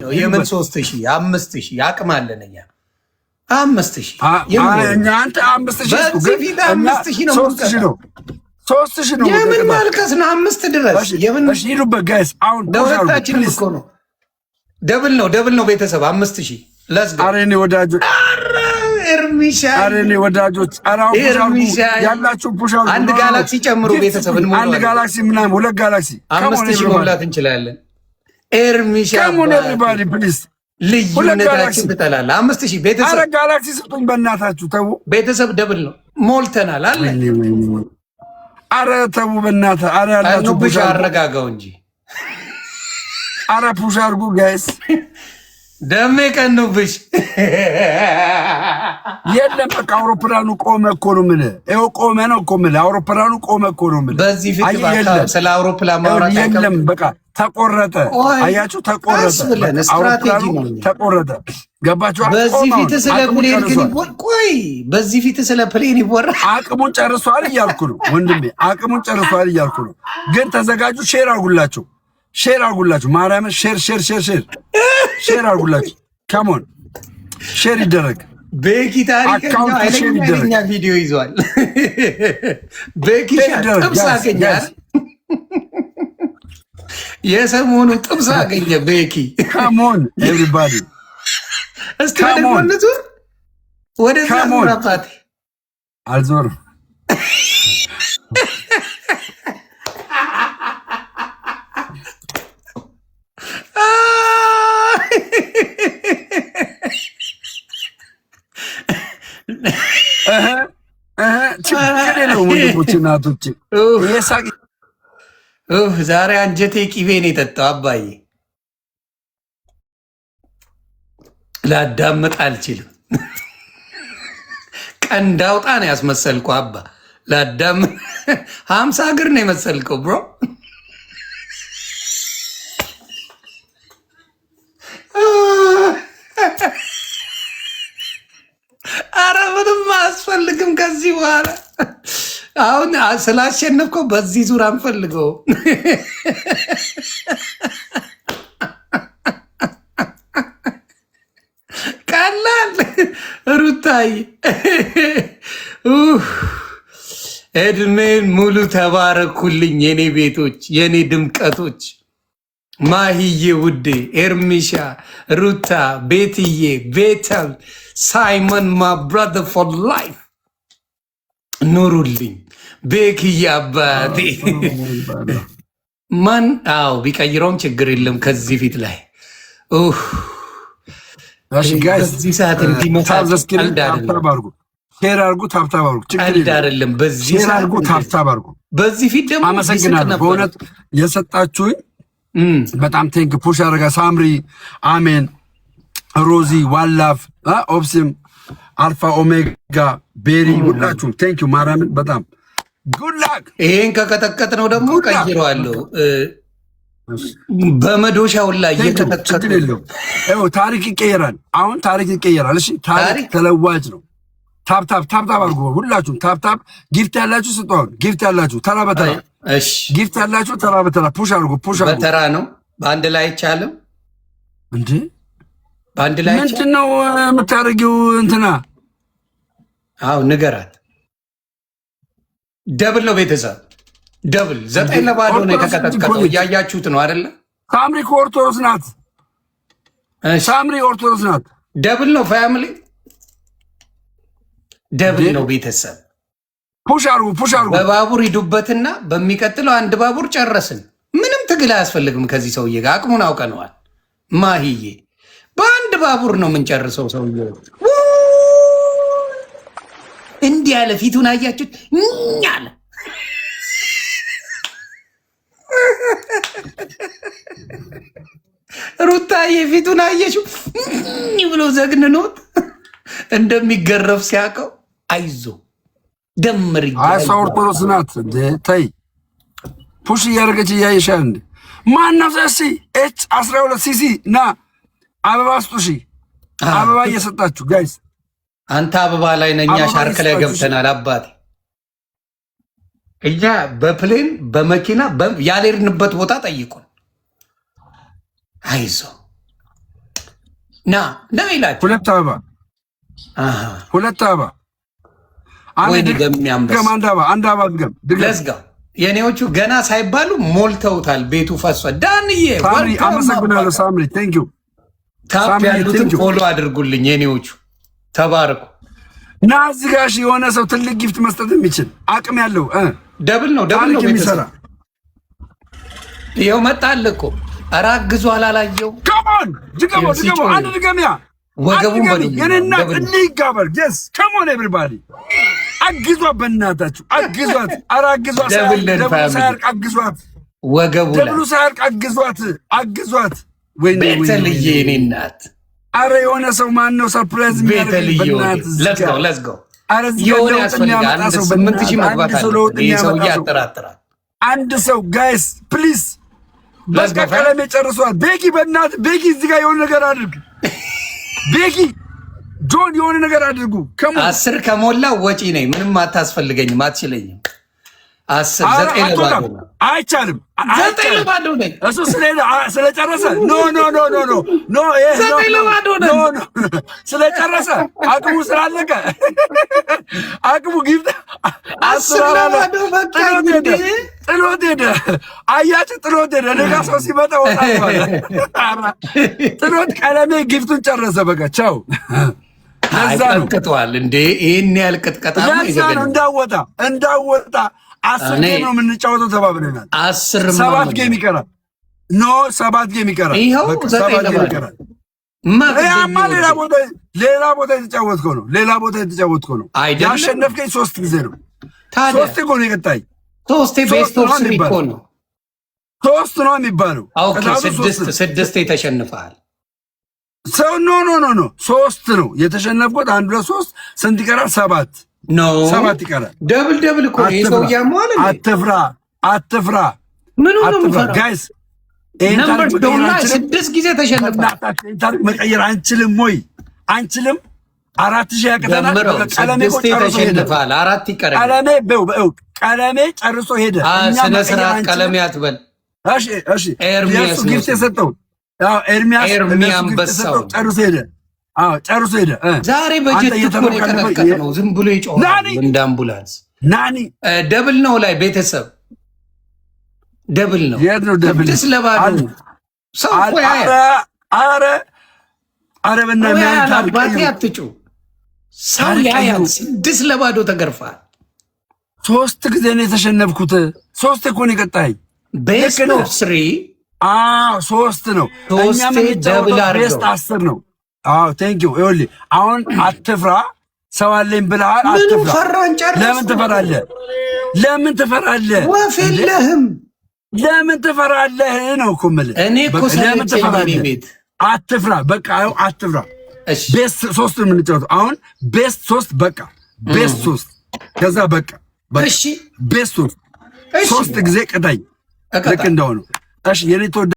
ነው የምን 3000 5000 ያቅማለን እኛ 5000 አንተ 5000 በዚህ ፊት 5000 ነው 3000 ነው 3000 ነው የምን ማልቀስ ነው 5 ድረስ የምን እሺ ሂዱበት ጋይስ አሁን ደውታችን እኮ ነው ደብል ነው ቤተሰብ 5000 ለዝጋ አሬኔ ወዳጆች ኤርሚሻ አሬኔ ወዳጆች አራው ያላችሁ ፑሻው አንድ ጋላክሲ ጨምሩ ቤተሰብ አንድ ጋላክሲ ምናምን ሁለት ጋላክሲ 5000 መብላት እንችላለን ኤርሚሻ ካሞን ኤቭሪባዲ ፕሊዝ ልዩነታችን ትጠላለህ 5000 ቤተሰብ አረ ጋላክሲ ስጡኝ በእናታችሁ ተው ቤተሰብ ደብል ነው ሞልተናል አለ አረ ተው በእናትህ አረ ያላችሁ ፑሽ አረጋጋው እንጂ አረ ፑሽ አርጉ ጋይስ ደሜ ቀኑብሽ የለም በቃ አውሮፕላኑ ቆመ እኮ ነው የምልህ ይኸው ቆመ ነው እኮ የምልህ አውሮፕላኑ ቆመ እኮ ነው የምልህ በዚህ ፊት ስለ አውሮፕላን ማውራት የለም በቃ ተቆረጠ አያችሁ ተቆረጠ ስትራቴጂ ነው ተቆረጠ ገባችሁ በዚህ ፊት ስለ ፕሌን ግን ቆይ በዚህ ፊት ስለ ፕሌን ይወራ አቅሙን ጨርሷል እያልኩ ነው ወንድሜ አቅሙን ጨርሷል እያልኩ ነው ግን ተዘጋጁ ሼር አርጉላችሁ ማርያምን ሼር አርጉላችሁ ካሞን ሼር ይደረግ ቤኪ ታሪከኛ አይለኛ ቪዲዮ ይዟል ቤኪ ጥብስ አገኛል የሰሞኑ ጥብስ አገኘ ቤኪ ካሞን ኤቭሪባዲ እስቲ ወደ ዛራፓቲ አልዞርም ችግር የለውም ወንድሞቼ እናቶቼ ዛሬ አንጀቴ ቂቤን የጠጣው አባዬ ላዳምጥ አልችልም ቀንድ አውጣ ነው ያስመሰልከው አባ ላዳምጥ 50 እግር ነው የመሰልከው ብሮ አረ ምንም አያስፈልግም ከዚህ በኋላ አሁን ስላሸነፍከው በዚህ ዙር አንፈልገው ቀላል ሩታይ እድሜን ሙሉ ተባረኩልኝ የኔ ቤቶች የኔ ድምቀቶች ማሂዬ ውዴ ኤርሚሻ ሩታ ቤትዬ ቤተል ሳይመን ማ ብራዘር ፎር ላይፍ ኑሩልኝ ቤክዬ አባቴ ማን አዎ ቢቀይረውም ችግር የለም ከዚህ ፊት ላይ በዚህ ሰዓት እንዲመጣ ሼር አርጉ ታብታብ አርጉ ችግር አይደለም በዚህ ሰዓት አርጉ ታብታብ አርጉ በዚህ ፊት ደግሞ አመሰግናለሁ በእውነት የሰጣችሁኝ በጣም ቴንክ ፑሽ አረጋ ሳምሪ አሜን ሮዚ ዋላፍ ኦፕሲም አልፋ ኦሜጋ ቤሪ ሁላችሁም ቴንክ ዩ ማርያምን በጣም ጉድ ላክ ይሄን ከቀጠቀጥ ነው ደግሞ ቀይረዋለሁ በመዶሻው ላይ እየተከተከለ ታሪክ ይቀየራል አሁን ታሪክ ይቀየራል እሺ ታሪክ ተለዋጭ ነው ታፕ አርጉ ሁላችሁም ታፕ ጊፍት ያላችሁ ስጧን ጊፍት ያላችሁ ተራ በተራ እሺ ጊፍት ያላችሁ ተራ በተራ ፑሽ አርጉ በተራ ነው በአንድ ላይ አይቻልም እንዴ በአንድ ላይ ምንድነው የምታረጊው እንትና አው ንገራት ደብል ነው ቤተሰብ ደብል 9-0 ነው የተከተከተው ያያችሁት ነው አይደለ ሳምሪ ኦርቶዶክስ ናት ሳምሪ ኦርቶዶክስ ናት ደብል ነው ፋሚሊ ደብል ነው ቤተሰብ ፑሽ አርጉ በባቡር ሂዱበትና በሚቀጥለው አንድ ባቡር ጨረስን ምንም ትግል አያስፈልግም ከዚህ ሰውዬ ጋር አቅሙን አውቀነዋል ማሂዬ በአንድ ባቡር ነው የምንጨርሰው ሰውዬው እንዲህ ያለ ፊቱን አያችሁት ኛለ ሩታዬ ፊቱን አየሽው ብሎ ዘግንኖት እንደሚገረፍ ሲያውቀው አይዞ ደምር አይሳ ኦርቶዶክስ ናት ተይ ፑሽ እያደረገች እያየሻል እንደ ማነው ዘሲ ኤች 12 ሲሲ ና አበባ ስጡሺ አበባ እየሰጣችሁ ጋይስ አንተ አበባ ላይ ነኛ ሻርክ ላይ ገብተናል አባቴ እኛ በፕሌን በመኪና ያልሄድንበት ቦታ ጠይቁን አይዞ ና ይላችሁ። ሁለት አበባ ሁለት አበባ አንድ ገም አንድ አበባ ድገም ለዝጋው። የኔዎቹ ገና ሳይባሉ ሞልተውታል። ቤቱ ፈሷ። ዳንዬ ሳምሪ አመሰግናለሁ። ሳምሪ ቴንክ ዩ። ታፕ ያሉትን ፎሎ አድርጉልኝ። የኔዎቹ ተባረኩ። ና እዚህ ጋር የሆነ ሰው ትልቅ ጊፍት መስጠት የሚችል አቅም ያለው ደብል ነው የሚሰራ ይኸው መጣል እኮ። ኧረ አግዙ አላላየው። ከሞን ድገሞ አንድ ድገሚያ ወገቡን የኔና እንይጋበር ስ ከሞን ኤቭሪባዲ አግዟት፣ በእናታችሁ አግዟት። ኧረ አግዟት፣ ደብሉ ሳያልቅ አግዟት። ወገቡ ደብሉ ሳያልቅ አግዟት። ወይኔ ቤተልዬ የኔ እናት። ኧረ የሆነ ሰው ማን ነው ሰርፕራይዝ ቤተልዬ ለዝጋው። የሆነ ያስፈልጋል። 8,000 መግባት አለ። ይህ ሰውዬ ያጠራጥራል። አንድ ሰው ጋይስ ፕሊዝ። በቃ ቀለሜ ጨርሷል። ቤኪ በእናት ቤኪ እዚህ ጋር የሆነ ነገር አድርግ። ቤኪ ጆን የሆነ ነገር አድርጉ። 10 ከሞላ ወጪ ነኝ። ምንም አታስፈልገኝም፣ አትችለኝም። 9 ለባዶ አይቻልም። 9 ለባዶ ነኝ። እሱ ስለጨረሰ ኖ 9 ለባዶ ነኝ። ስለጨረሰ አቅሙ ስላለቀ አቅሙ ጊፍት 10 ለባዶ በቃ ጥሎት ሄደ። አያችሁ ጥሎት ሄደ። እኔ ጋር ሰው ሲመጣ ጥሎት ቀለሜ ጊፍቱን ጨረሰ። በቃ ቻው። ለዛ ነው ቀጥቅጧል እንዴ! ይሄን ያህል ቅጥቀጣ ነው። እንዳወጣ 10 ጌም ነው የምንጫወተው ተባብለናል። 7 ጌም ይቀራል። 7 ጌም ይቀራል። ይኸው 9 ይቀራል። ሌላ ቦታ የተጫወትከው ነው። ያሸነፍከኝ 3 ጊዜ ነው። 3 እኮ ነው የቀጣኝ። 3 ቤስት ኦፍ 3 እኮ ነው። 3 ነው የሚባለው። ኦኬ 6 ተሸንፈሃል። ሰው ኖ 3 ነው የተሸነፍኩት። 1 2 3 ስንት ይቀራል? 7 ይቀራል። ደብል እኮ ነው። ያሟል። አትፍራ። ምን ነው የምፈራው? ጋይስ ነምበር 6 ጊዜ ተሸንፈሃል። መቀየር አንችልም ወይ? አንችልም። 4,000 ያቀተናል። ቀለሜ ተሸንፈሃል። 4 ይቀራል። ቀለሜ ጨርሶ ሄደ። ስነ ስርዓት ቀለሜ አትበል። እሺ ኤርሚያስ ጊፍት የሰጠው ኤርሚያስ በሳው ጨርሶ ሄደ። ዛሬ በጀት እኮ ነው የቀጠቀጠ ነው። ዝም ብሎ ይጮሃል እንደ አምቡላንስ። ደብል ነው ላይ ቤተሰብ ደብል ነው። ቅድስ ለባዶ ሰው አረ አትጩ። ሰው ያያል። 6 ለባዶ ተገርፋል። 3 ጊዜ ነው የተሸነፍኩት። 3 እኮ ነው የቀጣኝ። ቤስት ኦፍ 3 3 ነው። እኛ ቤስት 10 ነው። ቴንክ ዩ። ይኸውልህ አሁን አትፍራ። ሰው አለኝ ብለሃል። አትፍራ። ለምን ትፈራለህ? ወፍ የለህም። ለምን ትፈራለህ ነው እኮ የምልህ። እኔ እኮ ለምን ትፈራለህ? አትፍራ። በቃ አትፍራ። ቤስት 3 ነው የምንጫወተው አሁን። ቤስት 3 በቃ ቤስት 3 ከዛ በቃ እሺ፣ ቤስት 3 ጊዜ ቅጣኝ። ልክ እንደሆነ እሺ የኔ